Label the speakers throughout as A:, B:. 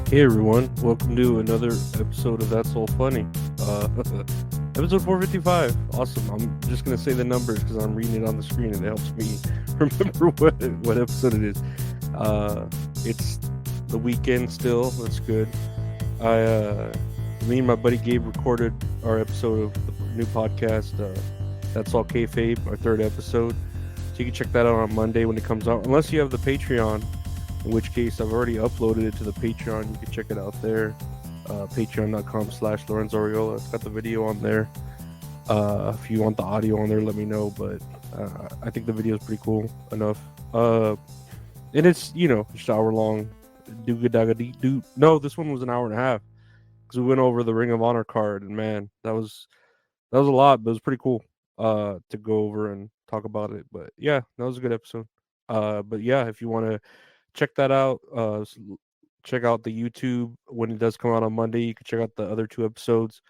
A: Hey everyone, welcome to another episode of That's All Funny. Episode 455. Awesome. I'm just gonna say the numbers because I'm reading it on the screen and it helps me remember what episode it is. It's the weekend still. That's good. Me and my buddy Gabe recorded our episode of the new podcast. That's All Kayfabe, our third episode. So you can check that out on Monday when it comes out, unless you have the Patreon. In which case, I've already uploaded it to the Patreon. You can check it out there. Patreon.com/Lorenzo Ariola. It's got the video on there. If you want the audio on there, let me know. But I think the video is pretty cool enough. And it's, just an hour long. Do. No, this one was an hour and a half because we went over the Ring of Honor card, and man, that was a lot, but it was pretty cool to go over and talk about it. But yeah, that was a good episode. But yeah, if you want to check that out, check out the YouTube when it does come out on Monday. You can check out the other two episodes,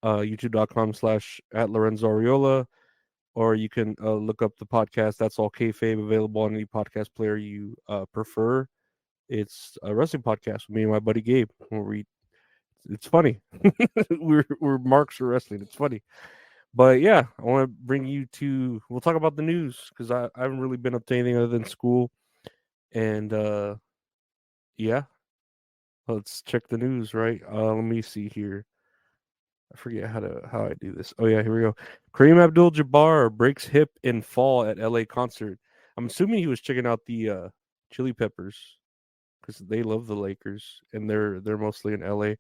A: youtube.com/ at Lorenzo Ariola, or you can look up the podcast. That's All Kayfabe, available on any podcast player you prefer. It's a wrestling podcast with me and my buddy Gabe. It's funny. we're marks for wrestling. It's funny. But yeah, I want to bring you to. We'll talk about the news because I haven't really been up to anything other than school, and yeah, let's check the news. Right, let me see here. I forget how I do this. Oh yeah, here we go. Kareem Abdul-Jabbar breaks hip in fall at LA concert. I'm assuming he was checking out the Chili Peppers because they love the Lakers and they're mostly in LA.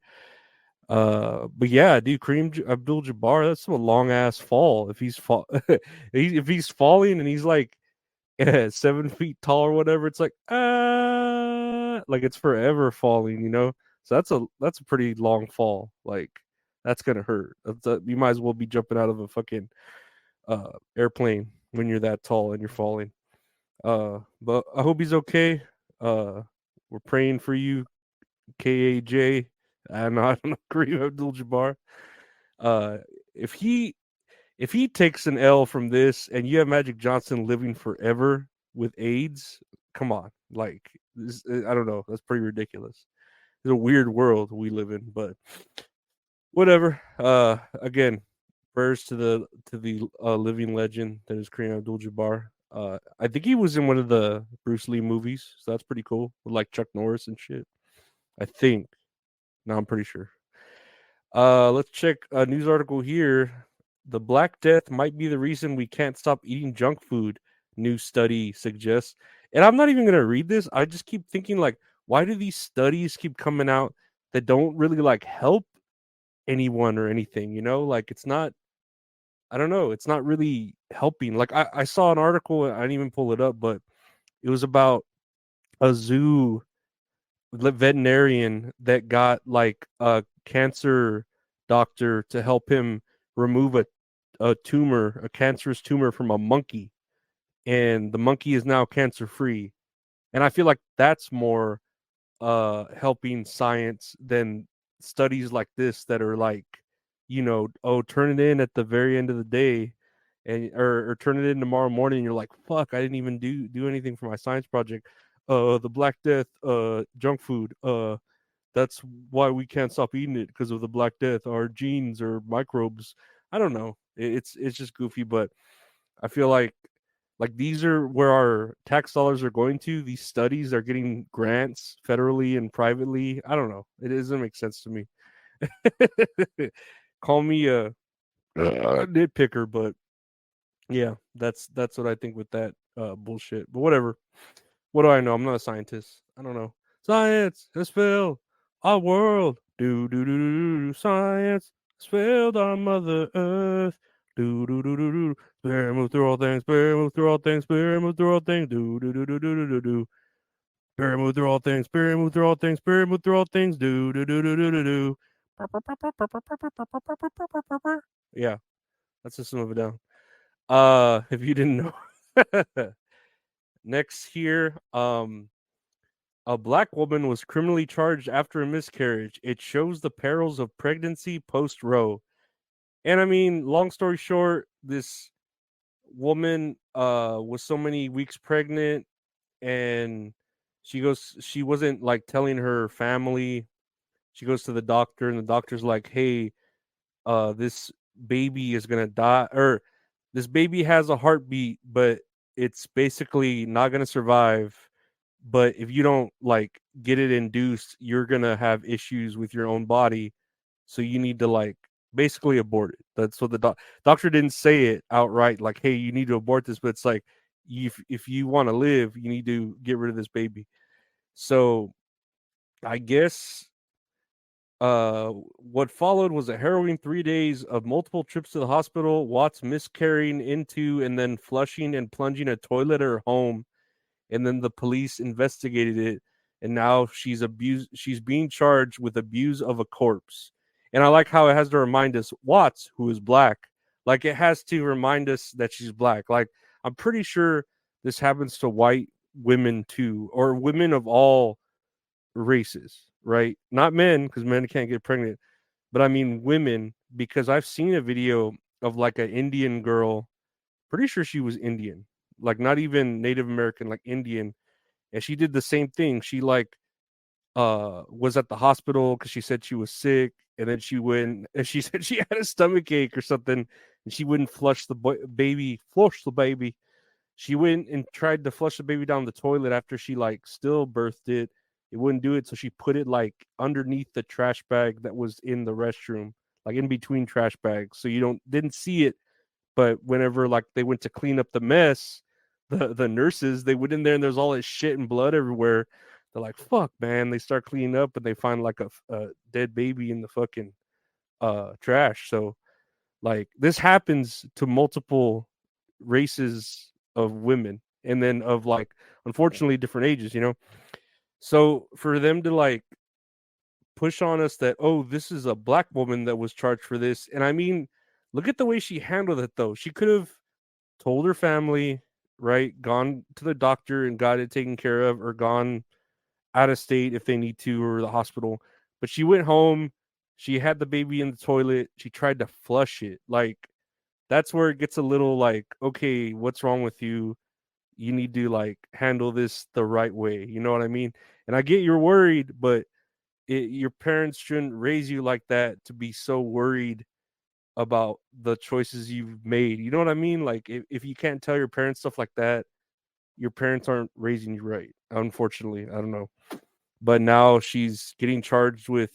A: But yeah, dude, Abdul-Jabbar, that's a long ass fall. If if he's falling and he's like 7 feet tall or whatever, it's like it's forever falling, So that's a pretty long fall. Like that's gonna hurt. You might as well be jumping out of a fucking airplane when you're that tall and you're falling. But I hope he's okay. We're praying for you, KAJ. I don't know, Kareem Abdul-Jabbar. Uh, if he if he takes an L from this, and you have Magic Johnson living forever with AIDS, come on, like this, I don't know, that's pretty ridiculous. It's a weird world we live in, but whatever. Again, prayers to the living legend that is Kareem Abdul-Jabbar. I think he was in one of the Bruce Lee movies, so that's pretty cool, with like Chuck Norris and shit. I think. No, I'm pretty sure. Let's check a news article here. The Black Death might be the reason we can't stop eating junk food, new study suggests. And I'm not even going to read this. I just keep thinking, like, why do these studies keep coming out that don't really, like, help anyone or anything? Like, it's not, I don't know, it's not really helping. Like, I saw an article, I didn't even pull it up, but it was about a zoo veterinarian that got like a cancer doctor to help him remove a tumor, a cancerous tumor from a monkey, and the monkey is now cancer free. And I feel like that's more helping science than studies like this that are like, oh, turn it in at the very end of the day, and or turn it in tomorrow morning, and you're like, fuck, I didn't even do anything for my science project. The Black Death, junk food, that's why we can't stop eating it, because of the Black Death, our genes or microbes. I don't know. It's just goofy, but I feel like these are where our tax dollars are going to. These studies are getting grants federally and privately. I don't know. It doesn't make sense to me. Call me a nitpicker, but yeah, that's what I think with that bullshit. But whatever. What do I know? I'm not a scientist. I don't know. Science has filled our world. Do. Science has filled our Mother Earth. Do. Spirit move through all things. Spirit move through all things. Spirit move through all things. Do. Spirit move through all things. Spirit move through all things. Spirit move through all things. Do. Yeah, that's just some of it down. If you didn't know. Next here, a black woman was criminally charged after a miscarriage. It shows the perils of pregnancy post Roe. And I mean, long story short, this woman was so many weeks pregnant, and she wasn't like telling her family. She goes to the doctor, and the doctor's like, "Hey, this baby is gonna die, or this baby has a heartbeat, but it's basically not gonna survive. But if you don't like get it induced, you're gonna have issues with your own body. So you need to like basically abort it." That's what the doctor didn't say it outright, like, "Hey, you need to abort this," but it's like, if you want to live, you need to get rid of this baby. So I guess what followed was a harrowing 3 days of multiple trips to the hospital, Watts miscarrying into and then flushing and plunging a toilet at her home, and then the police investigated it, and now she's being charged with abuse of a corpse. And I like how it has to remind us Watts, who is black, like it has to remind us that she's black. Like I'm pretty sure this happens to white women too, or women of all races, right? Not men, because men can't get pregnant, but I mean women, because I've seen a video of like an Indian girl, pretty sure she was Indian, like not even Native American, like Indian, and she did the same thing. She like was at the hospital because she said she was sick, and then she went and she said she had a stomach ache or something, and she wouldn't flush the baby. She went and tried to flush the baby down the toilet after she like still birthed it. It wouldn't do it, so she put it like underneath the trash bag that was in the restroom, like in between trash bags, so you didn't see it. But whenever like they went to clean up the mess, the nurses, they went in there and there's all this shit and blood everywhere. They're like, "Fuck, man!" They start cleaning up and they find like a dead baby in the fucking trash. So like this happens to multiple races of women, and then of like unfortunately different ages, you know. So for them to like push on us that, oh, this is a black woman that was charged for this, and I mean, look at the way she handled it though. She could have told her family, right? Gone to the doctor and got it taken care of, or gone out of state if they need to, or the hospital. But she went home. She had the baby in the toilet. She tried to flush it. Like that's where it gets a little like, okay, what's wrong with you? You need to like handle this the right way. You know what I mean? And I get you're worried, but your parents shouldn't raise you like that to be so worried about the choices you've made. You know what I mean? Like if you can't tell your parents stuff like that, your parents aren't raising you right. Unfortunately, I don't know. But now she's getting charged with,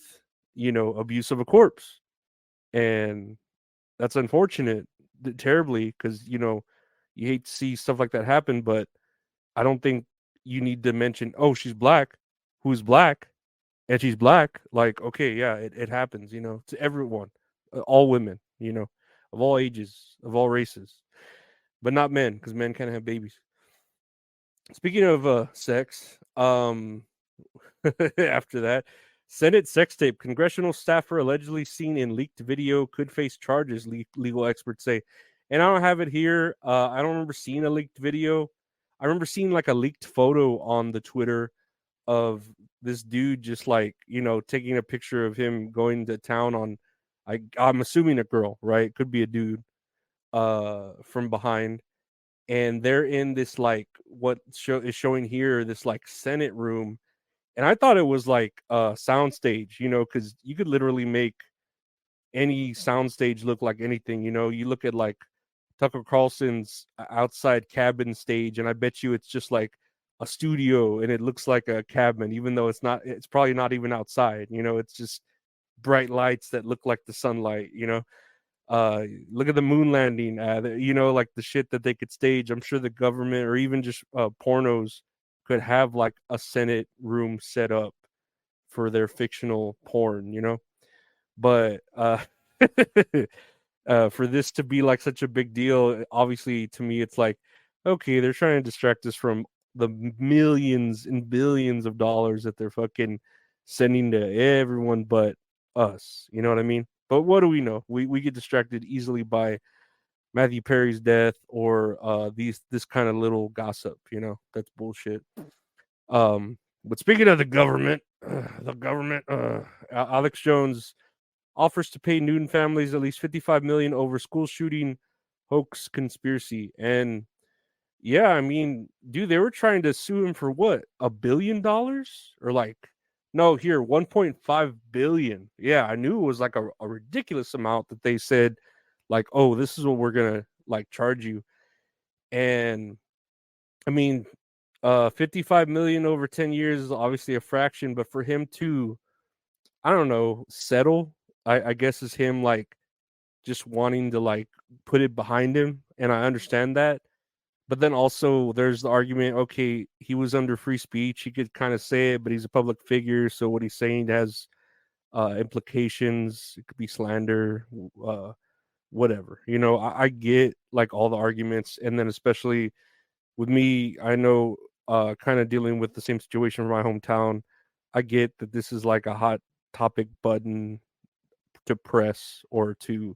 A: abuse of a corpse. And that's unfortunate, terribly, because, you hate to see stuff like that happen. But I don't think you need to mention, oh, she's black, who's black, and she's black. Like, okay, yeah, it happens, to everyone, all women, of all ages, of all races, but not men, because men can't have babies. Speaking of sex, after that, Senate sex tape. Congressional staffer allegedly seen in leaked video could face charges, legal experts say. And I don't have it here. I don't remember seeing a leaked video. I remember seeing like a leaked photo on the Twitter of this dude just like, taking a picture of him going to town on, I'm assuming a girl, right? Could be a dude from behind. And they're in this like what show is showing here, this like Senate room, and I thought it was like a soundstage, because you could literally make any soundstage look like anything. You look at like Tucker Carlson's outside cabin stage, and I bet you it's just like a studio, and it looks like a cabin, even though it's not. It's probably not even outside. It's just bright lights that look like the sunlight. Look at the moon landing. Like the shit that they could stage. I'm sure the government or even just pornos could have like a Senate room set up for their fictional porn. But for this to be like such a big deal, obviously to me it's like, okay, they're trying to distract us from the millions and billions of dollars that they're fucking sending to everyone but us. You know what I mean? But what do we know? We get distracted easily by Matthew Perry's death, or this kind of little gossip. That's bullshit. But speaking of the government, Alex Jones offers to pay Newton families at least $55 million over school shooting hoax conspiracy. And Yeah, I mean, dude, they were trying to sue him for what? $1 billion or like no, here 1.5 billion. Yeah, I knew it was like a ridiculous amount that they said like, "Oh, this is what we're going to like charge you." And I mean, 55 million over 10 years is obviously a fraction, but for him to I don't know, settle, I guess is him like just wanting to like put it behind him, and I understand that. But then also there's the argument, okay, he was under free speech. He could kind of say it, but he's a public figure, so what he's saying has implications. It could be slander, whatever. I get like all the arguments, and then especially with me, I know kind of dealing with the same situation from my hometown. I get that this is like a hot topic button to press or to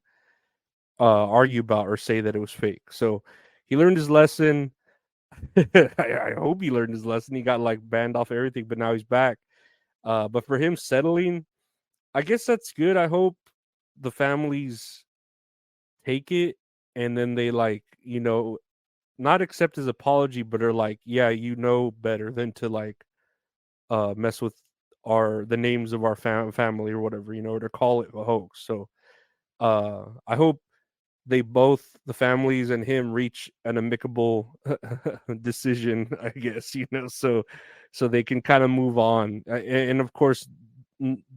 A: argue about or say that it was fake. So he learned his lesson. I hope he learned his lesson. He got like banned off everything, but now he's back. But for him settling, I guess that's good. I hope the families take it and then they like, not accept his apology, but are like, yeah, better than to like mess with the names of our family or whatever, or to call it a hoax. So I hope they both the families and him reach an amicable decision, I guess, so they can kind of move on. And of course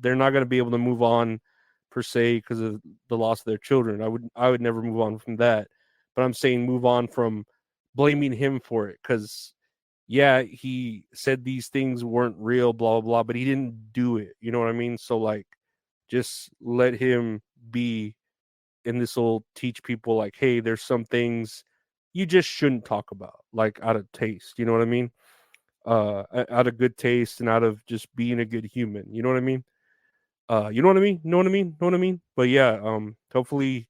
A: they're not going to be able to move on per se because of the loss of their children. I would never move on from that, but I'm saying move on from blaming him for it, because yeah, he said these things weren't real, blah blah blah, but he didn't do it, you know what I mean? So like just let him be, and this will teach people like, hey, there's some things you just shouldn't talk about, like out of taste, you know what I mean? Out of good taste and out of just being a good human, you know what I mean? You know what I mean? Know what I mean? Know what I mean? But yeah, hopefully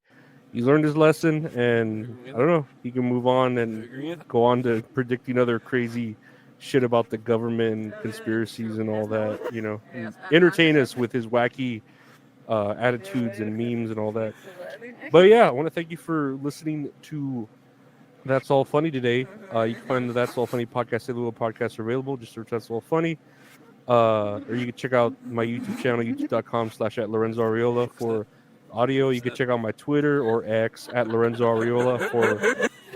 A: he learned his lesson, and I don't know, he can move on and go on to predicting other crazy shit about the government and conspiracies and all that, and entertain us with his wacky attitudes and memes and all that. But yeah, I want to thank you for listening to That's All Funny today. You can find the That's All Funny podcast, the little podcasts are available. Just search That's All Funny. Or you can check out my YouTube channel, youtube.com/at Lorenzo Ariola for audio. You can check out my Twitter or X at Lorenzo Ariola for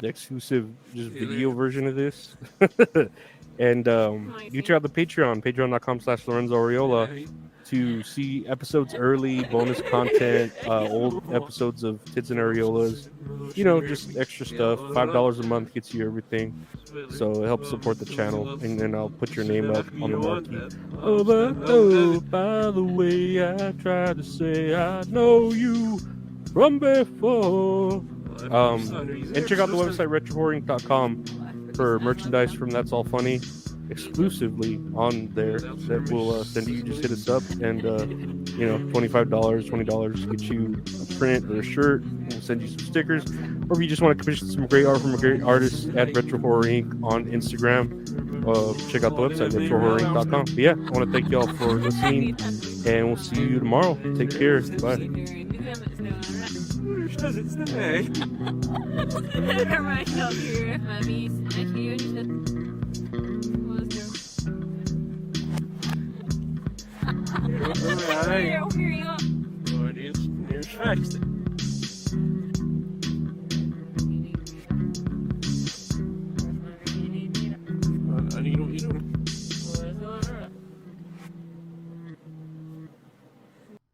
A: the exclusive just video version of this. And you can check out the patreon.com/Lorenzo Ariola to see episodes early, bonus content, old episodes of Tids and Areolas, just extra stuff. $5 a month gets you everything. So it helps support the channel, and then I'll put your name up on the marquee. Oh, but oh, by the way, I tried to say I know you from before. And check out the website retrohorror.com for merchandise from That's All Funny exclusively on there that will send you. Just hit us up, and $25, $20 get you a print or a shirt. We'll send you some stickers, or if you just want to commission some great art from a great artist, at Retro Horror Inc. on Instagram. Check out the website retrohorrorinc.com. But yeah, I want to thank y'all for listening, and we'll see you tomorrow. Take care. Bye. I need